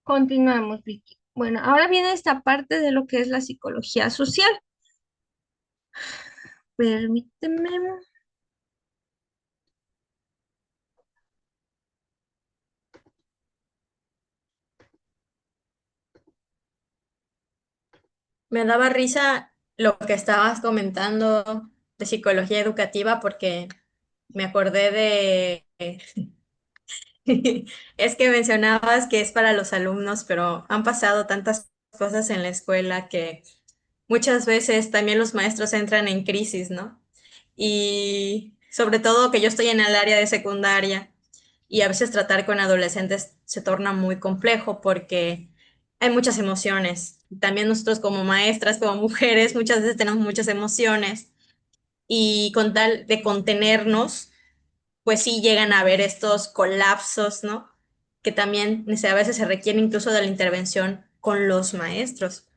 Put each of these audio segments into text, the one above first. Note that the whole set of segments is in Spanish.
Continuamos, Vicky. Bueno, ahora viene esta parte de lo que es la psicología social. Permíteme. Me daba risa lo que estabas comentando de psicología educativa porque me acordé de... Es que mencionabas que es para los alumnos, pero han pasado tantas cosas en la escuela que muchas veces también los maestros entran en crisis, ¿no? Y sobre todo que yo estoy en el área de secundaria y a veces tratar con adolescentes se torna muy complejo porque hay muchas emociones. También nosotros como maestras, como mujeres, muchas veces tenemos muchas emociones y con tal de contenernos, pues sí llegan a haber estos colapsos, ¿no? Que también a veces se requiere incluso de la intervención con los maestros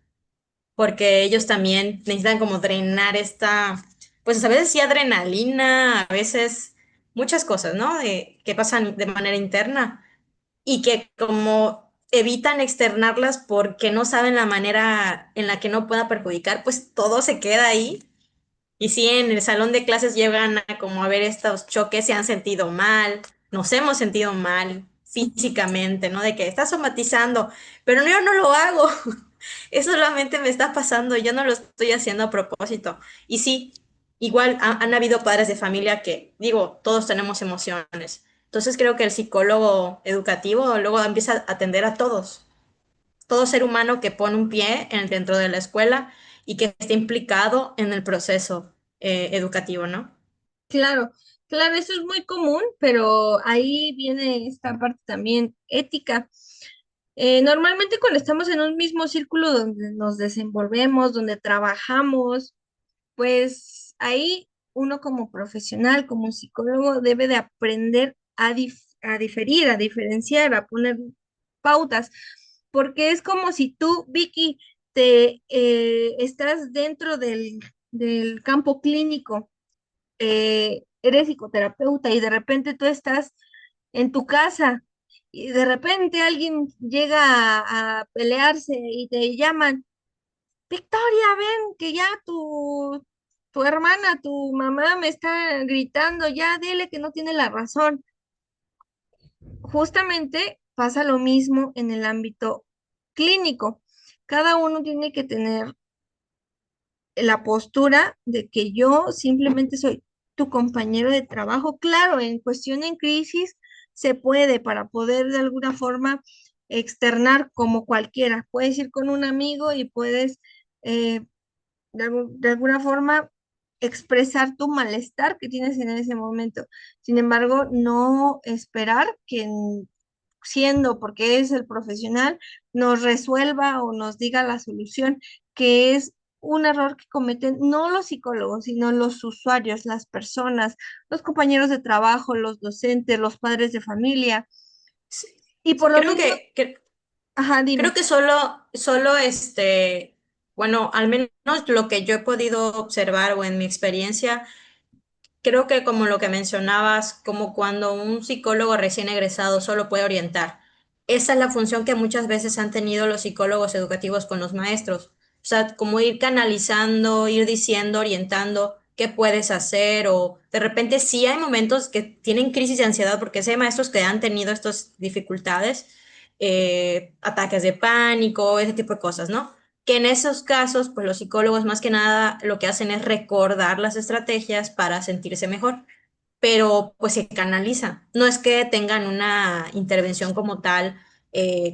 porque ellos también necesitan como drenar esta, pues a veces sí adrenalina, a veces muchas cosas, ¿no? Que pasan de manera interna y que como evitan externarlas porque no saben la manera en la que no pueda perjudicar, pues todo se queda ahí. Y sí, en el salón de clases llegan a como a ver estos choques, se han sentido mal, nos hemos sentido mal físicamente, ¿no? De que estás somatizando, pero yo no lo hago. Eso solamente me está pasando, yo no lo estoy haciendo a propósito. Y sí, igual han habido padres de familia que, digo, todos tenemos emociones. Entonces creo que el psicólogo educativo luego empieza a atender a todos, todo ser humano que pone un pie dentro de la escuela y que esté implicado en el proceso educativo, ¿no? Claro, claro, eso es muy común, pero ahí viene esta parte también ética. Normalmente cuando estamos en un mismo círculo donde nos desenvolvemos, donde trabajamos, pues ahí uno como profesional, como psicólogo, debe de aprender a diferir, a diferenciar, a poner pautas, porque es como si tú, Vicky, te estás dentro del campo clínico, eres psicoterapeuta y de repente tú estás en tu casa y de repente alguien llega a pelearse y te llaman. Victoria, ven, que ya tu hermana, tu mamá me está gritando, ya dile que no tiene la razón. Justamente pasa lo mismo en el ámbito clínico. Cada uno tiene que tener la postura de que yo simplemente soy tu compañero de trabajo. Claro, en cuestión en crisis se puede para poder de alguna forma externar como cualquiera. Puedes ir con un amigo y puedes eh, de alguna forma expresar tu malestar que tienes en ese momento. Sin embargo, no esperar que siendo porque es el profesional, nos resuelva o nos diga la solución, que es un error que cometen no los psicólogos, sino los usuarios, las personas, los compañeros de trabajo, los docentes, los padres de familia. Sí, Y por lo Creo mismo, ajá, creo dime. que solo bueno, al menos lo que yo he podido observar o en mi experiencia, creo que como lo que mencionabas, como cuando un psicólogo recién egresado solo puede orientar. Esa es la función que muchas veces han tenido los psicólogos educativos con los maestros. O sea, como ir canalizando, ir diciendo, orientando qué puedes hacer o de repente sí hay momentos que tienen crisis de ansiedad porque sé maestros que han tenido estas dificultades, ataques de pánico, ese tipo de cosas, ¿no? Que en esos casos, pues los psicólogos más que nada lo que hacen es recordar las estrategias para sentirse mejor, pero pues se canaliza. No es que tengan una intervención como tal,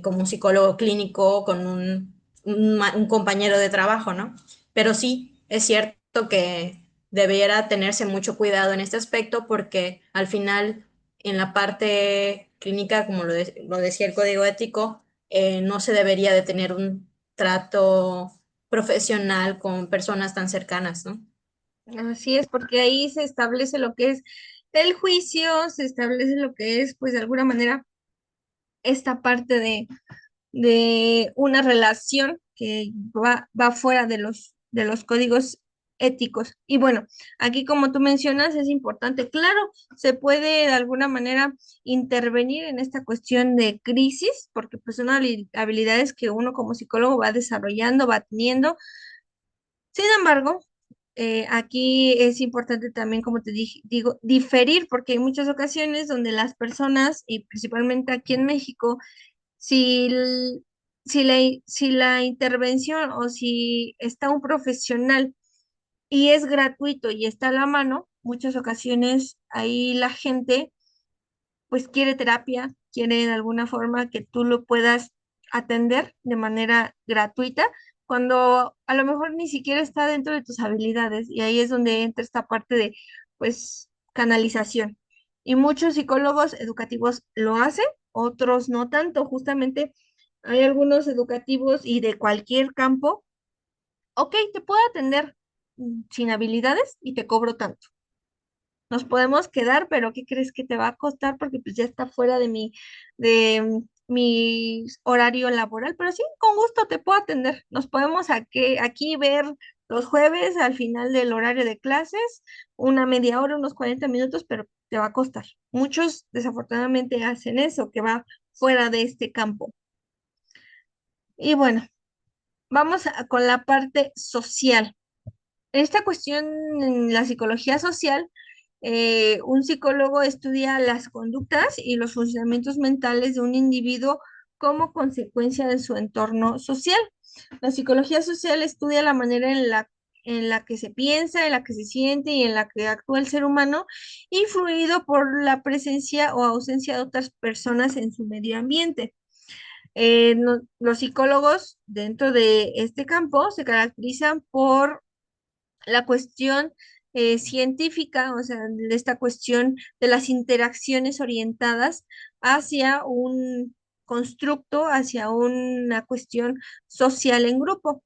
como un psicólogo clínico con un compañero de trabajo, ¿no? Pero sí, es cierto que debiera tenerse mucho cuidado en este aspecto porque al final en la parte clínica, como lo decía el código ético, no se debería de tener un trato profesional con personas tan cercanas, ¿no? Así es, porque ahí se establece lo que es el juicio, se establece lo que es, pues de alguna manera, esta parte de una relación que va fuera de los códigos éticos. Y bueno, aquí como tú mencionas, es importante, claro, se puede de alguna manera intervenir en esta cuestión de crisis, porque pues son habilidades que uno como psicólogo va desarrollando, va teniendo. Sin embargo, aquí es importante también, como te digo, diferir, porque hay muchas ocasiones donde las personas, y principalmente aquí en México, si, l- si la intervención o si está un profesional y es gratuito y está a la mano, muchas ocasiones ahí la gente pues quiere terapia, quiere de alguna forma que tú lo puedas atender de manera gratuita, cuando a lo mejor ni siquiera está dentro de tus habilidades. Y ahí es donde entra esta parte de, pues, canalización. Y muchos psicólogos educativos lo hacen, otros no tanto. Justamente hay algunos educativos y de cualquier campo, ok, te puedo atender sin habilidades y te cobro tanto. Nos podemos quedar, pero ¿qué crees que te va a costar? Porque pues ya está fuera de mi horario laboral, pero sí, con gusto te puedo atender. Nos podemos aquí ver los jueves al final del horario de clases, una media hora, unos 40 minutos, pero te va a costar. Muchos desafortunadamente hacen eso, que va fuera de este campo. Y bueno, vamos con la parte social. En esta cuestión, en la psicología social, un psicólogo estudia las conductas y los funcionamientos mentales de un individuo como consecuencia de su entorno social. La psicología social estudia la manera en la que se piensa, en la que se siente y en la que actúa el ser humano, influido por la presencia o ausencia de otras personas en su medio ambiente. Los psicólogos dentro de este campo se caracterizan por la cuestión científica, o sea, de esta cuestión de las interacciones orientadas hacia un constructo, hacia una cuestión social en grupo.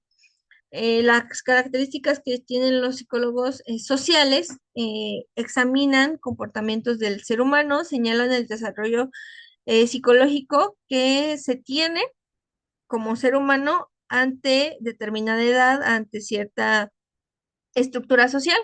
Las características que tienen los psicólogos sociales examinan comportamientos del ser humano, señalan el desarrollo psicológico que se tiene como ser humano ante determinada edad, ante cierta estructura social.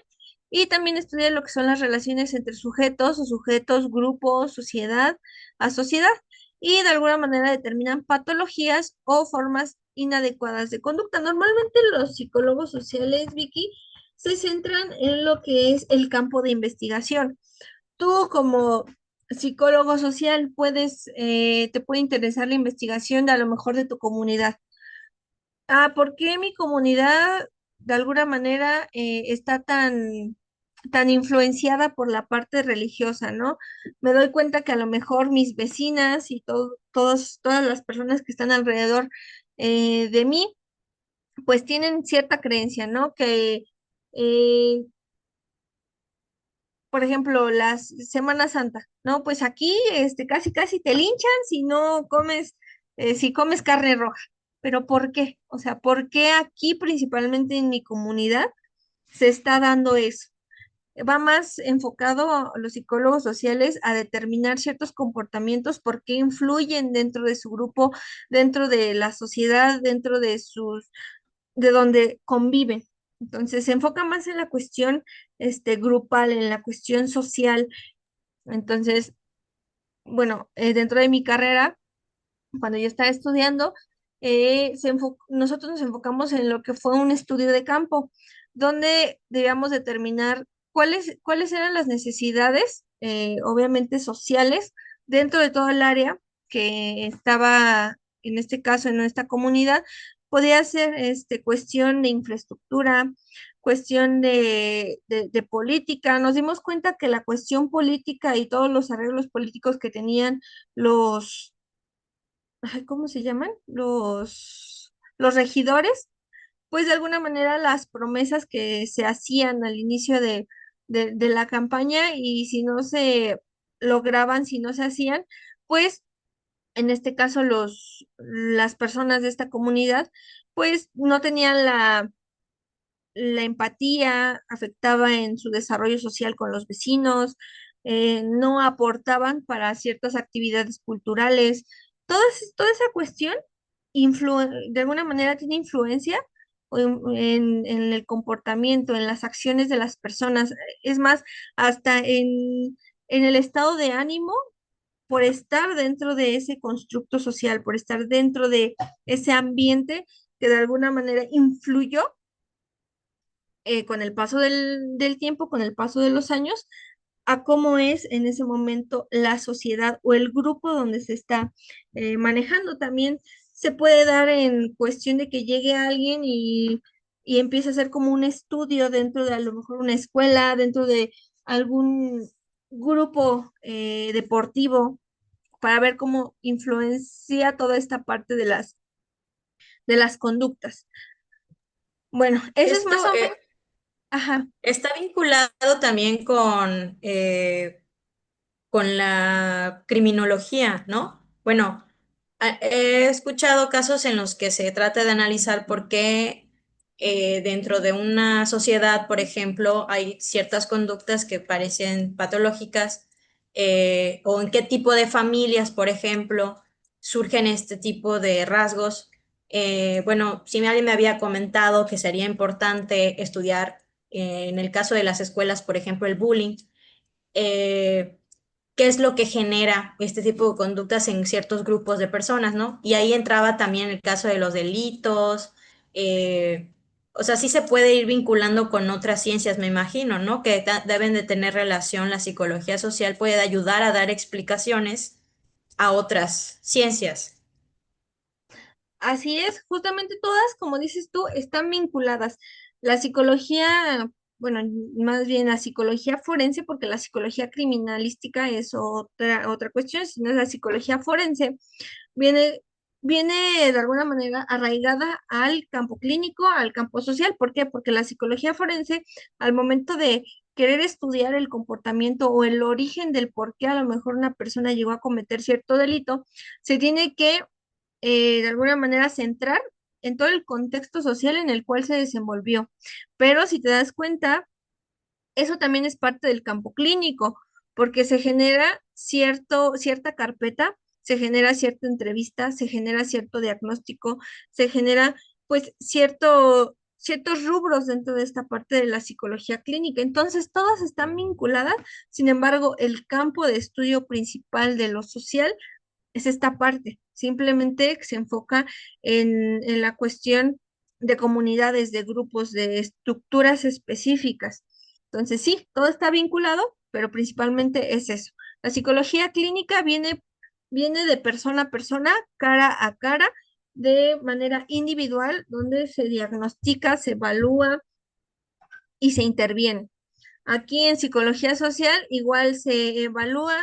Y también estudia lo que son las relaciones entre sujetos o sujetos, grupos, sociedad a sociedad. Y de alguna manera determinan patologías o formas inadecuadas de conducta. Normalmente los psicólogos sociales, Vicky, se centran en lo que es el campo de investigación. Tú como psicólogo social te puede interesar la investigación de a lo mejor de tu comunidad. ¿Por qué mi comunidad de alguna manera está tan influenciada por la parte religiosa, ¿no? Me doy cuenta que a lo mejor mis vecinas y todas las personas que están alrededor de mí, pues tienen cierta creencia, ¿no? Que, eh, por ejemplo, la Semana Santa, ¿no? Pues aquí casi casi te linchan si no comes, si comes carne roja. ¿Pero por qué? O sea, ¿por qué aquí, principalmente en mi comunidad, se está dando eso? Va más enfocado a los psicólogos sociales a determinar ciertos comportamientos, por qué influyen dentro de su grupo, dentro de la sociedad, dentro de donde conviven. Entonces, se enfoca más en la cuestión grupal, en la cuestión social. Entonces, bueno, dentro de mi carrera, cuando yo estaba estudiando, nosotros nos enfocamos en lo que fue un estudio de campo, donde debíamos determinar cuáles eran las necesidades, obviamente sociales, dentro de todo el área que estaba, en este caso, en nuestra comunidad. Podía ser cuestión de infraestructura, cuestión de política. Nos dimos cuenta que la cuestión política y todos los arreglos políticos que tenían ¿cómo se llaman? Los regidores, pues de alguna manera las promesas que se hacían al inicio de la campaña, y si no se lograban, si no se hacían, pues en este caso las personas de esta comunidad, pues no tenían la empatía, afectaba en su desarrollo social con los vecinos, no aportaban para ciertas actividades culturales. Toda esa cuestión de alguna manera tiene influencia o en el comportamiento, en las acciones de las personas, es más, hasta en el estado de ánimo por estar dentro de ese constructo social, por estar dentro de ese ambiente que de alguna manera influyó con el paso del tiempo, con el paso de los años, a cómo es en ese momento la sociedad o el grupo donde se está manejando. También se puede dar en cuestión de que llegue alguien y empiece a hacer como un estudio dentro de a lo mejor una escuela, dentro de algún grupo deportivo, para ver cómo influencia toda esta parte de las conductas. Bueno, eso es más Esto o menos, ajá. está vinculado también con la criminología, ¿no? Bueno, he escuchado casos en los que se trata de analizar por qué dentro de una sociedad, por ejemplo, hay ciertas conductas que parecen patológicas, o en qué tipo de familias, por ejemplo, surgen este tipo de rasgos. Bueno, si alguien me había comentado que sería importante estudiar, en el caso de las escuelas, por ejemplo, el bullying. eh, Qué es lo que genera este tipo de conductas en ciertos grupos de personas, ¿no? Y ahí entraba también el caso de los delitos. O sea, sí se puede ir vinculando con otras ciencias, me imagino, ¿no? Que deben de tener relación, la psicología social puede ayudar a dar explicaciones a otras ciencias. Así es, justamente todas, como dices tú, están vinculadas. La psicología, bueno, más bien la psicología forense, porque la psicología criminalística es otra cuestión, sino es la psicología forense, viene, viene de alguna manera arraigada al campo clínico, al campo social. ¿Por qué? Porque la psicología forense, al momento de querer estudiar el comportamiento o el origen del por qué a lo mejor una persona llegó a cometer cierto delito, se tiene que de alguna manera centrar en todo el contexto social en el cual se desenvolvió. Pero si te das cuenta, eso también es parte del campo clínico, porque se genera cierta carpeta, se genera cierta entrevista, se genera cierto diagnóstico, se genera pues ciertos rubros dentro de esta parte de la psicología clínica. Entonces, todas están vinculadas, sin embargo, el campo de estudio principal de lo social es esta parte, simplemente se enfoca en la cuestión de comunidades, de grupos, de estructuras específicas. Entonces, sí, todo está vinculado, pero principalmente es eso. La psicología clínica viene de persona a persona, cara a cara, de manera individual, donde se diagnostica, se evalúa y se interviene. Aquí en psicología social igual se evalúa,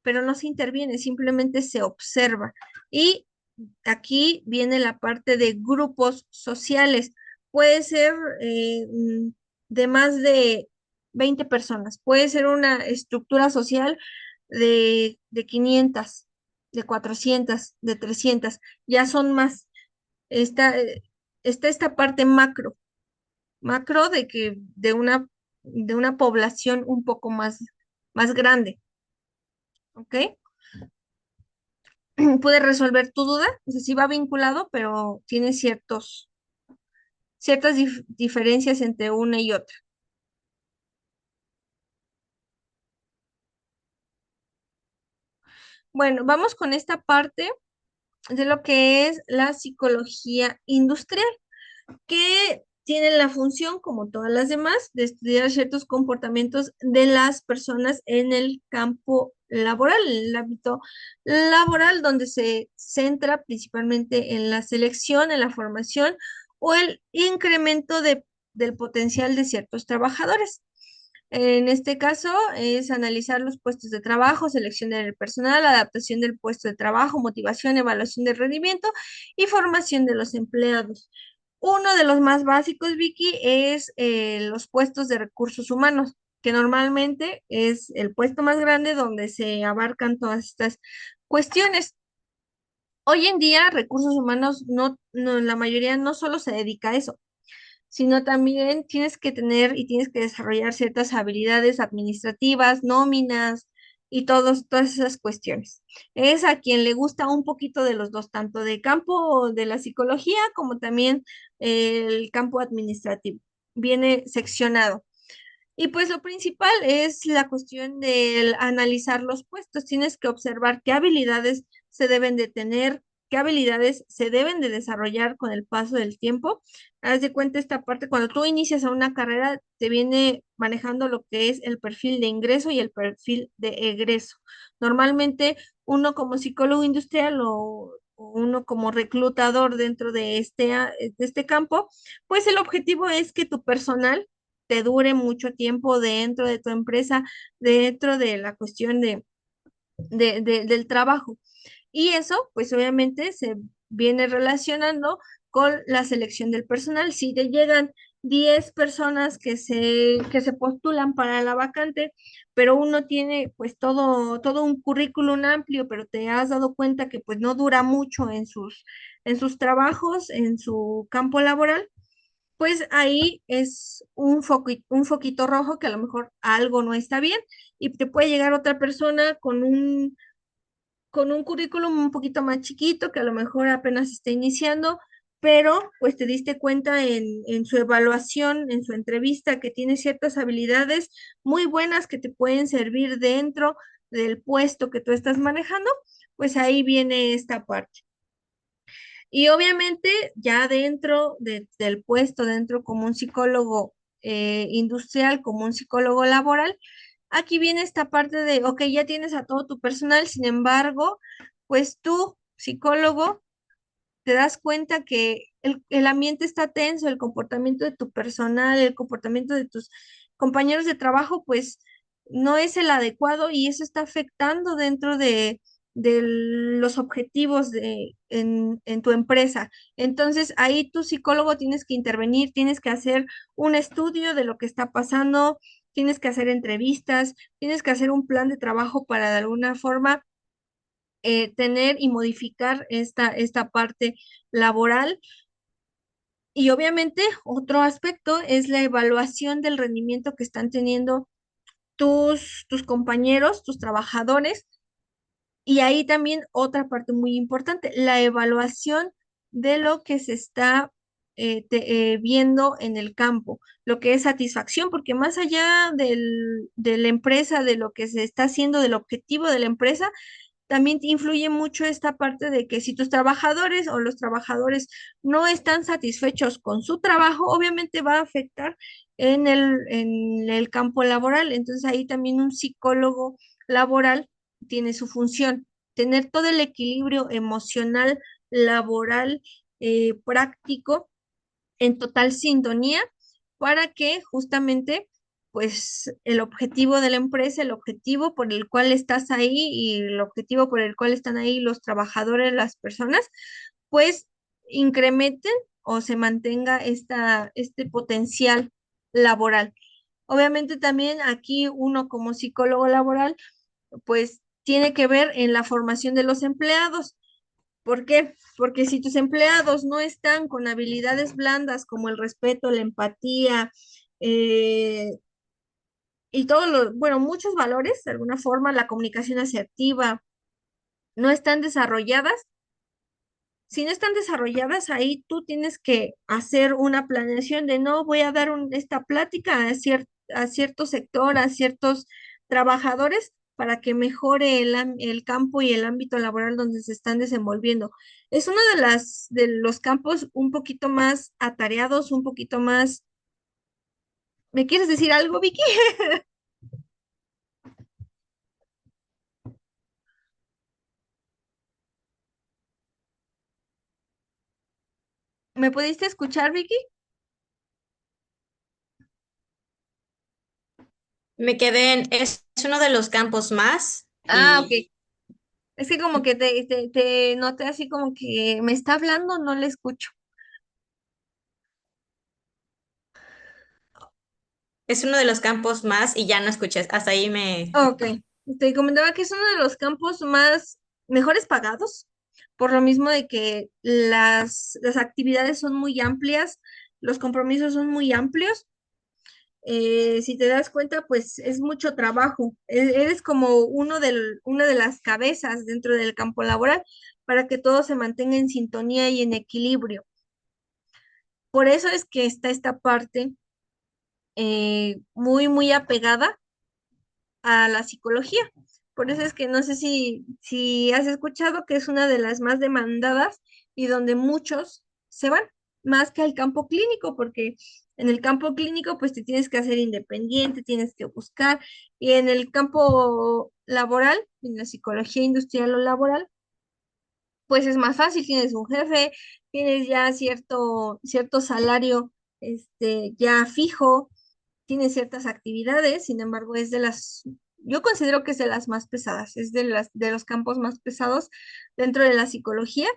pero no se interviene, simplemente se observa. Y aquí viene la parte de grupos sociales. Puede ser de más de 20 personas, puede ser una estructura social de 500, de 400, de 300, ya son más. Está, está esta parte macro de una población un poco más grande, ¿ok? ¿Puede resolver tu duda? O sea, sí va vinculado, pero tiene ciertas diferencias entre una y otra. Bueno, vamos con esta parte de lo que es la psicología industrial, que tiene la función, como todas las demás, de estudiar ciertos comportamientos de las personas en el campo laboral, en el ámbito laboral, donde se centra principalmente en la selección, en la formación o el incremento del potencial de ciertos trabajadores. En este caso es analizar los puestos de trabajo, selección del personal, adaptación del puesto de trabajo, motivación, evaluación del rendimiento y formación de los empleados. Uno de los más básicos, Vicky, es los puestos de recursos humanos, que normalmente es el puesto más grande donde se abarcan todas estas cuestiones. Hoy en día, recursos humanos la mayoría no solo se dedica a eso, sino también tienes que tener y tienes que desarrollar ciertas habilidades administrativas, nóminas, y todas esas cuestiones. Es a quien le gusta un poquito de los dos, tanto de campo de la psicología como también el campo administrativo. Viene seccionado. Y pues lo principal es la cuestión de analizar los puestos. Tienes que observar qué habilidades se deben de tener, qué habilidades se deben de desarrollar con el paso del tiempo. Haz de cuenta esta parte, cuando tú inicias a una carrera, te viene manejando lo que es el perfil de ingreso y el perfil de egreso. Normalmente uno como psicólogo industrial o uno como reclutador dentro de este campo, pues el objetivo es que tu personal te dure mucho tiempo dentro de tu empresa, dentro de la cuestión del trabajo. Y eso, pues obviamente se viene relacionando con la selección del personal. Si te llegan 10 personas que se postulan para la vacante, pero uno tiene pues todo un currículum amplio, pero te has dado cuenta que pues no dura mucho en sus trabajos, en su campo laboral, pues ahí es un foquito rojo que a lo mejor algo no está bien y te puede llegar otra persona con un currículum un poquito más chiquito que a lo mejor apenas está iniciando, pero pues te diste cuenta en su evaluación, en su entrevista, que tiene ciertas habilidades muy buenas que te pueden servir dentro del puesto que tú estás manejando, pues ahí viene esta parte. Y obviamente ya dentro del puesto, dentro como un psicólogo industrial, como un psicólogo laboral, aquí viene esta parte de, ok, ya tienes a todo tu personal, sin embargo, pues tú, psicólogo, te das cuenta que el ambiente está tenso, el comportamiento de tu personal, el comportamiento de tus compañeros de trabajo, pues no es el adecuado y eso está afectando dentro de los objetivos en tu empresa. Entonces, ahí tu psicólogo tienes que intervenir, tienes que hacer un estudio de lo que está pasando, tienes que hacer entrevistas, tienes que hacer un plan de trabajo para de alguna forma tener y modificar esta parte laboral. Y obviamente otro aspecto es la evaluación del rendimiento que están teniendo tus compañeros, tus trabajadores. Y ahí también otra parte muy importante, la evaluación de lo que se está viendo en el campo, lo que es satisfacción, porque más allá de la empresa, de lo que se está haciendo, del objetivo de la empresa, también influye mucho esta parte de que si tus trabajadores o los trabajadores no están satisfechos con su trabajo, obviamente va a afectar en el campo laboral. Entonces ahí también un psicólogo laboral tiene su función, tener todo el equilibrio emocional, laboral, práctico en total sintonía para que justamente pues el objetivo de la empresa, el objetivo por el cual estás ahí y el objetivo por el cual están ahí los trabajadores, las personas, pues incrementen o se mantenga este potencial laboral. Obviamente también aquí uno como psicólogo laboral, pues tiene que ver en la formación de los empleados. ¿Por qué? Porque si tus empleados no están con habilidades blandas como el respeto, la empatía eh, y todos los, bueno, muchos valores, de alguna forma, la comunicación asertiva, no están desarrolladas, si no están desarrolladas, ahí tú tienes que hacer una planeación de no voy a dar esta plática a cierto sector, a ciertos trabajadores para que mejore el campo y el ámbito laboral donde se están desenvolviendo. Es uno de los campos un poquito más atareados, un poquito más. ¿Me quieres decir algo, Vicky? ¿Me pudiste escuchar, Vicky? Me quedé es uno de los campos más Ah, ok. y Es que como que te noté así como que me está hablando, no le escucho. es uno de los campos más y ya no escuché, hasta ahí me... Ok, te comentaba que es uno de los campos más mejores pagados, por lo mismo de que las actividades son muy amplias, los compromisos son muy amplios, Si te das cuenta, pues es mucho trabajo. Eres como una de las cabezas dentro del campo laboral para que todo se mantenga en sintonía y en equilibrio. Por eso es que está esta parte muy apegada a la psicología. Por eso es que no sé si has escuchado que es una de las más demandadas y donde muchos se van, más que al campo clínico, porque en el campo clínico pues te tienes que hacer independiente, tienes que buscar, y en el campo laboral, en la psicología industrial o laboral, pues es más fácil, tienes un jefe, tienes ya cierto salario ya fijo, tienes ciertas actividades, sin embargo, yo considero que es de las más pesadas, es de los campos más pesados dentro de la psicología,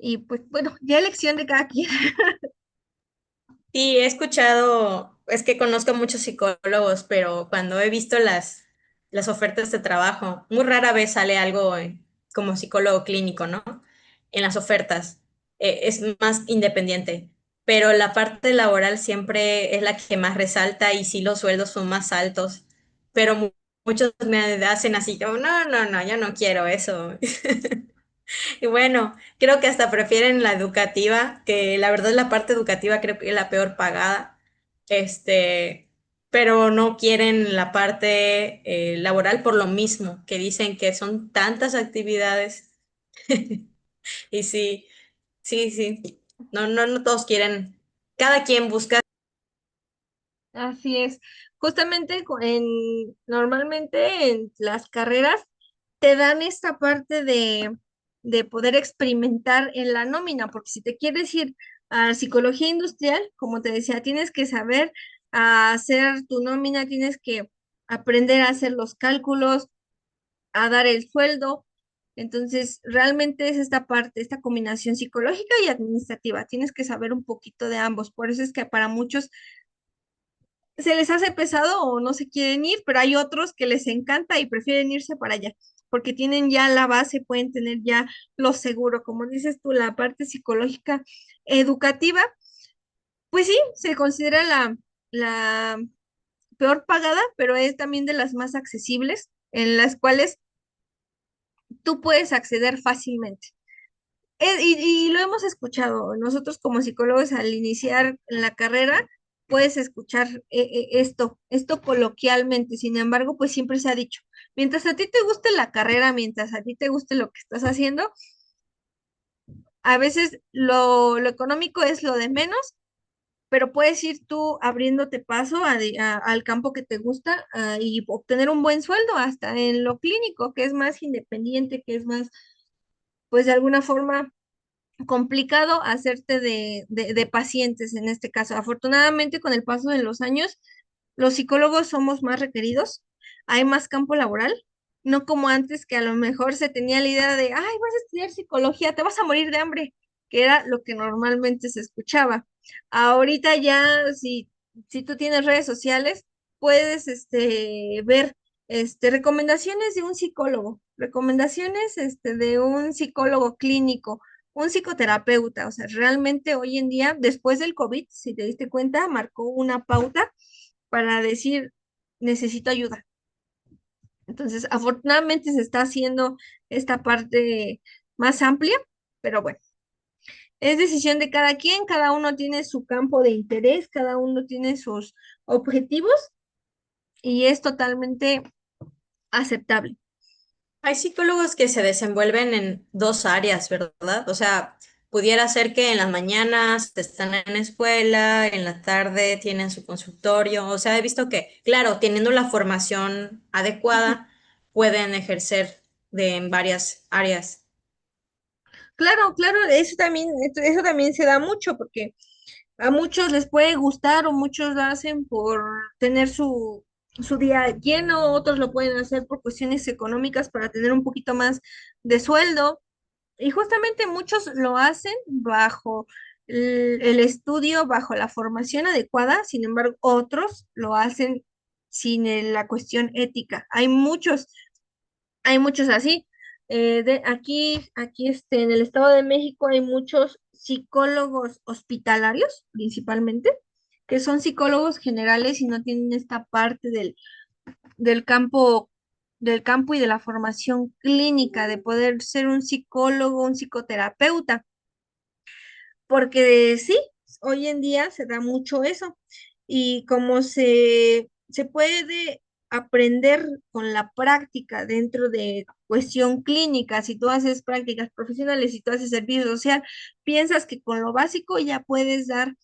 y pues bueno, ya elección de cada quien. Sí, he escuchado, es que conozco muchos psicólogos, pero cuando he visto las ofertas de trabajo, muy rara vez sale algo como psicólogo clínico, ¿no? En las ofertas. Es más independiente, pero la parte laboral siempre es la que más resalta y sí los sueldos son más altos, pero muchos me hacen así como, no, no, no, yo no quiero eso. Y bueno, creo que hasta prefieren la educativa, que la verdad la parte educativa creo que es la peor pagada, este, pero no quieren la parte laboral por lo mismo, que dicen que son tantas actividades. Y sí, sí, sí, no, no, no todos quieren, cada quien busca. Así es. Justamente normalmente en las carreras te dan esta parte de poder experimentar en la nómina, porque si te quieres ir a psicología industrial, como te decía, tienes que saber hacer tu nómina, tienes que aprender a hacer los cálculos, a dar el sueldo. Entonces, realmente es esta parte, esta combinación psicológica y administrativa. Tienes que saber un poquito de ambos. Por eso es que para muchos se les hace pesado o no se quieren ir, pero hay otros que les encanta y prefieren irse para allá, porque tienen ya la base, pueden tener ya lo seguro, como dices tú, la parte psicológica educativa, pues sí, se considera la peor pagada, pero es también de las más accesibles, en las cuales tú puedes acceder fácilmente. Y lo hemos escuchado, nosotros como psicólogos al iniciar la carrera, puedes escuchar esto coloquialmente, sin embargo, pues siempre se ha dicho, mientras a ti te guste la carrera, mientras a ti te guste lo que estás haciendo, a veces lo económico es lo de menos, pero puedes ir tú abriéndote paso al campo que te gusta y obtener un buen sueldo, hasta en lo clínico, que es más independiente, que es más, pues de alguna forma complicado hacerte de pacientes en este caso. Afortunadamente, con el paso de los años, los psicólogos somos más requeridos, hay más campo laboral, no como antes que a lo mejor se tenía la idea de, ay, vas a estudiar psicología, te vas a morir de hambre, que era lo que normalmente se escuchaba. Ahorita ya, si tú tienes redes sociales, puedes ver recomendaciones de un psicólogo, recomendaciones de un psicólogo clínico, un psicoterapeuta. O sea, realmente hoy en día, después del COVID, si te diste cuenta, marcó una pauta para decir, necesito ayuda. Entonces, afortunadamente se está haciendo esta parte más amplia, pero bueno, es decisión de cada quien, cada uno tiene su campo de interés, cada uno tiene sus objetivos y es totalmente aceptable. Hay psicólogos que se desenvuelven en dos áreas, ¿verdad? O sea, pudiera ser que en las mañanas están en escuela, en la tarde tienen su consultorio. O sea, he visto que, claro, teniendo la formación Ujú. adecuada, pueden ejercer en varias áreas. Claro, claro, eso también se da mucho porque a muchos les puede gustar o muchos lo hacen por tener su día lleno, otros lo pueden hacer por cuestiones económicas para tener un poquito más de sueldo. Y justamente muchos lo hacen bajo el estudio, bajo la formación adecuada, sin embargo, otros lo hacen sin la cuestión ética. Hay muchos así. Aquí en el Estado de México hay muchos psicólogos hospitalarios, principalmente, que son psicólogos generales y no tienen esta parte del campo, del campo y de la formación clínica, de poder ser un psicólogo, un psicoterapeuta, porque sí, hoy en día se da mucho eso y como se puede aprender con la práctica dentro de cuestión clínica, si tú haces prácticas profesionales, si tú haces servicio social, piensas que con lo básico ya puedes dar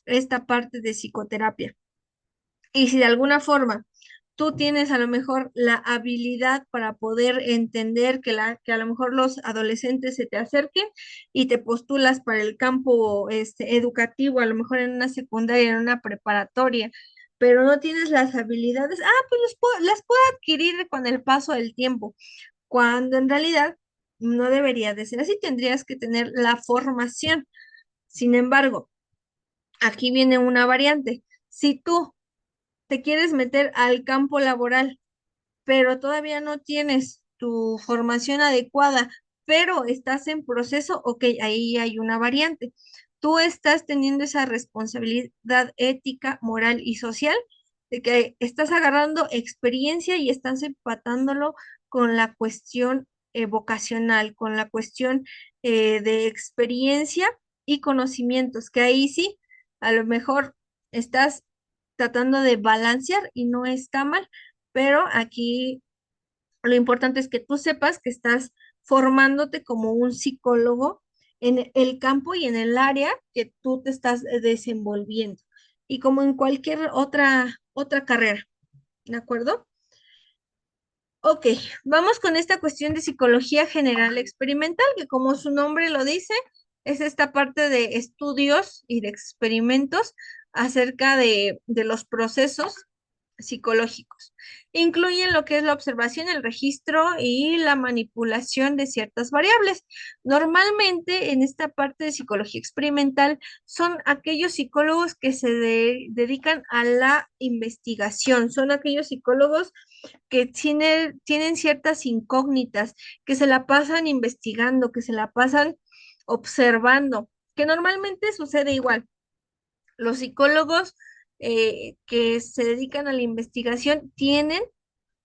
esta parte de psicoterapia. Y si de alguna forma tú tienes a lo mejor la habilidad para poder entender que a lo mejor los adolescentes se te acerquen y te postulas para el campo educativo, a lo mejor en una secundaria, en una preparatoria, pero no tienes las habilidades, pues las puedo adquirir con el paso del tiempo, cuando en realidad no debería de ser así, tendrías que tener la formación. Sin embargo, aquí viene una variante. Si tú te quieres meter al campo laboral, pero todavía no tienes tu formación adecuada, pero estás en proceso, ok, ahí hay una variante. Tú estás teniendo esa responsabilidad ética, moral y social de que estás agarrando experiencia y estás empatándolo con la cuestión vocacional, con la cuestión de experiencia y conocimientos, que ahí sí, a lo mejor estás tratando de balancear y no está mal, pero aquí lo importante es que tú sepas que estás formándote como un psicólogo en el campo y en el área que tú te estás desenvolviendo y como en cualquier otra carrera, ¿de acuerdo? Ok, vamos con esta cuestión de psicología general experimental, que como su nombre lo dice, es esta parte de estudios y de experimentos acerca de los procesos psicológicos. Incluyen lo que es la observación, el registro y la manipulación de ciertas variables. Normalmente en esta parte de psicología experimental son aquellos psicólogos que se dedican a la investigación, son aquellos psicólogos que tienen ciertas incógnitas, que se la pasan investigando, que se la pasan observando, que normalmente sucede igual. Los psicólogos que se dedican a la investigación tienen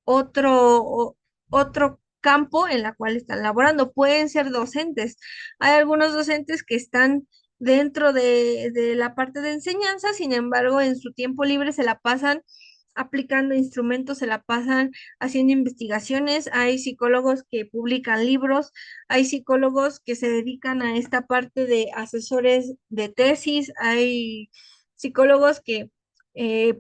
otro campo en la cual están laborando. Pueden ser docentes. Hay algunos docentes que están dentro de la parte de enseñanza, sin embargo, en su tiempo libre se la pasan aplicando instrumentos, se la pasan haciendo investigaciones. Hay psicólogos que publican libros, hay psicólogos que se dedican a esta parte de asesores de tesis, hay psicólogos que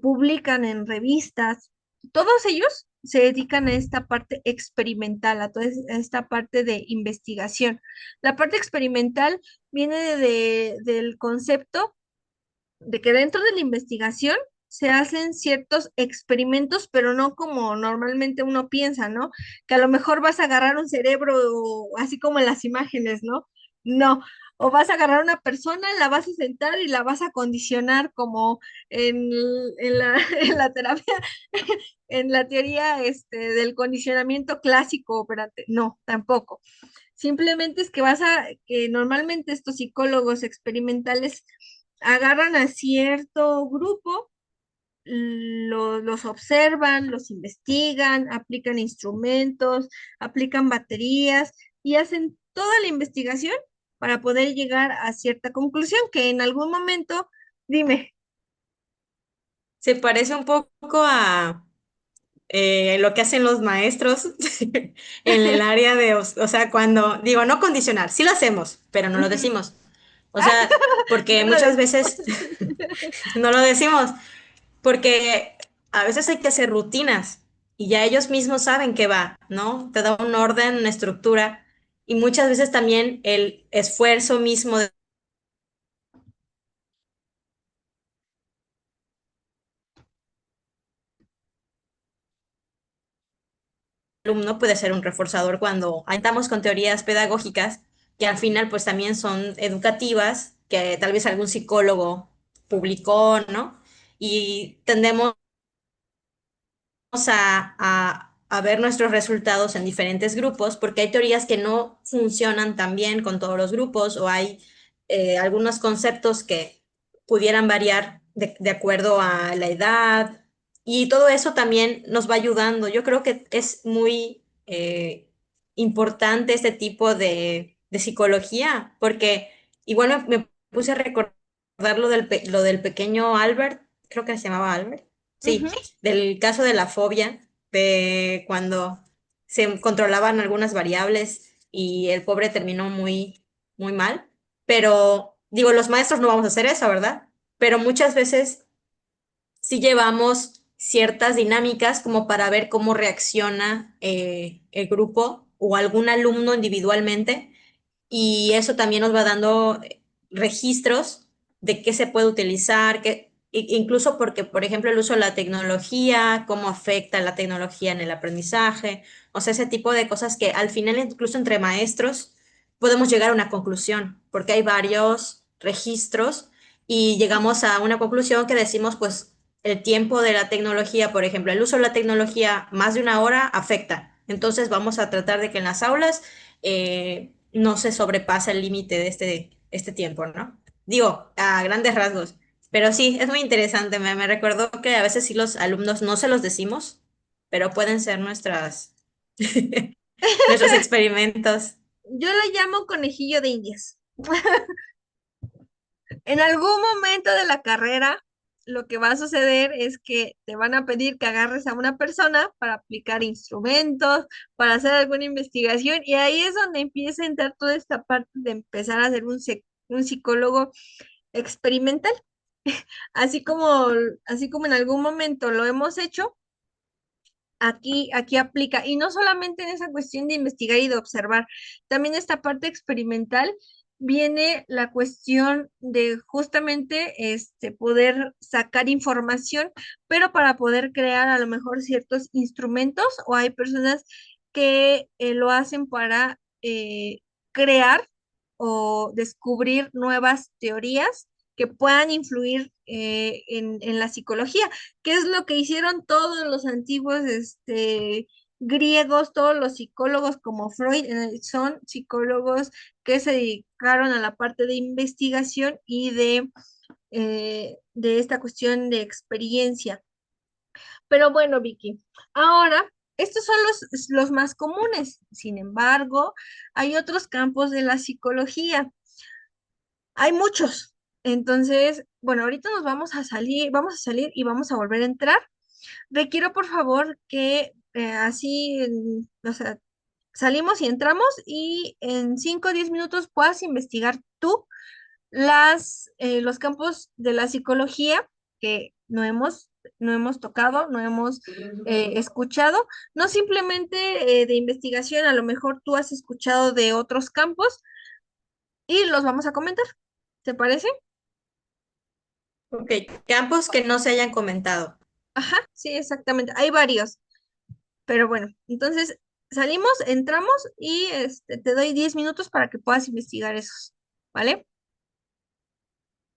publican en revistas. Todos ellos se dedican a esta parte experimental, a toda esta parte de investigación. La parte experimental viene del concepto de que dentro de la investigación se hacen ciertos experimentos, pero no como normalmente uno piensa, ¿no? Que a lo mejor vas a agarrar un cerebro así como en las imágenes, ¿no? No. O vas a agarrar una persona, la vas a sentar y la vas a condicionar como en, en la terapia, en la teoría del condicionamiento clásico operante. No, tampoco. Simplemente es que que normalmente estos psicólogos experimentales agarran a cierto grupo, los observan, los investigan, aplican instrumentos, aplican baterías y hacen toda la investigación para poder llegar a cierta conclusión que en algún momento, dime. Se parece un poco a lo que hacen los maestros en el área de, o sea, cuando digo, no condicionar, sí lo hacemos, pero no lo Ujú. decimos. O sea, porque No lo muchas decimos. veces no lo decimos, porque a veces hay que hacer rutinas y ya ellos mismos saben qué va, ¿no? Te da un orden, una estructura y muchas veces también el esfuerzo mismo del alumno puede ser un reforzador cuando estamos con teorías pedagógicas que al final pues también son educativas, que tal vez algún psicólogo publicó, ¿no? Y tendemos a ver nuestros resultados en diferentes grupos porque hay teorías que no funcionan tan bien con todos los grupos o hay algunos conceptos que pudieran variar de acuerdo a la edad y todo eso también nos va ayudando. Yo creo que es muy importante este tipo de psicología, porque igual me puse a recordar lo del pequeño Albert, creo que se llamaba Albert, sí, Ujú. del caso de la fobia, de cuando se controlaban algunas variables y el pobre terminó muy mal. Pero digo, los maestros no vamos a hacer eso, ¿verdad? Pero muchas veces sí llevamos ciertas dinámicas como para ver cómo reacciona el grupo o algún alumno individualmente y eso también nos va dando registros de qué se puede utilizar, incluso porque, por ejemplo, el uso de la tecnología, cómo afecta la tecnología en el aprendizaje, o sea, ese tipo de cosas que al final, incluso entre maestros, podemos llegar a una conclusión, porque hay varios registros y llegamos a una conclusión que decimos, pues, el tiempo de la tecnología, por ejemplo, el uso de la tecnología más de una hora afecta. Entonces vamos a tratar de que en las aulas no se sobrepasa el límite de este tiempo, ¿no? Digo, a grandes rasgos. Pero sí, es muy interesante. Me recordó que a veces sí los alumnos no se los decimos, pero pueden ser nuestros experimentos. Yo lo llamo conejillo de Indias. En algún momento de la carrera, lo que va a suceder es que te van a pedir que agarres a una persona para aplicar instrumentos, para hacer alguna investigación, y ahí es donde empieza a entrar toda esta parte de empezar a ser un psicólogo experimental. Así como, así como en algún momento lo hemos hecho, aquí aplica. Y no solamente en esa cuestión de investigar y de observar, también esta parte experimental viene la cuestión de justamente poder sacar información, pero para poder crear a lo mejor ciertos instrumentos, o hay personas que lo hacen para crear o descubrir nuevas teorías que puedan influir en la psicología. ¿Qué es lo que hicieron todos los antiguos griegos, todos los psicólogos como Freud? Son psicólogos que se dedicaron a la parte de investigación y de esta cuestión de experiencia. Pero bueno, Vicky, ahora estos son los más comunes. Sin embargo, hay otros campos de la psicología. Hay muchos. Entonces, bueno, ahorita nos vamos a salir y vamos a volver a entrar. Requiero, por favor, que o sea, salimos y entramos y en 5 o 10 minutos puedas investigar tú los campos de la psicología que no hemos tocado, no hemos escuchado, no simplemente de investigación, a lo mejor tú has escuchado de otros campos y los vamos a comentar. ¿Te parece? Ok, campos que no se hayan comentado. Ajá, sí, exactamente. Hay varios. Pero bueno, entonces salimos, entramos y te doy 10 minutos para que puedas investigar esos, ¿vale?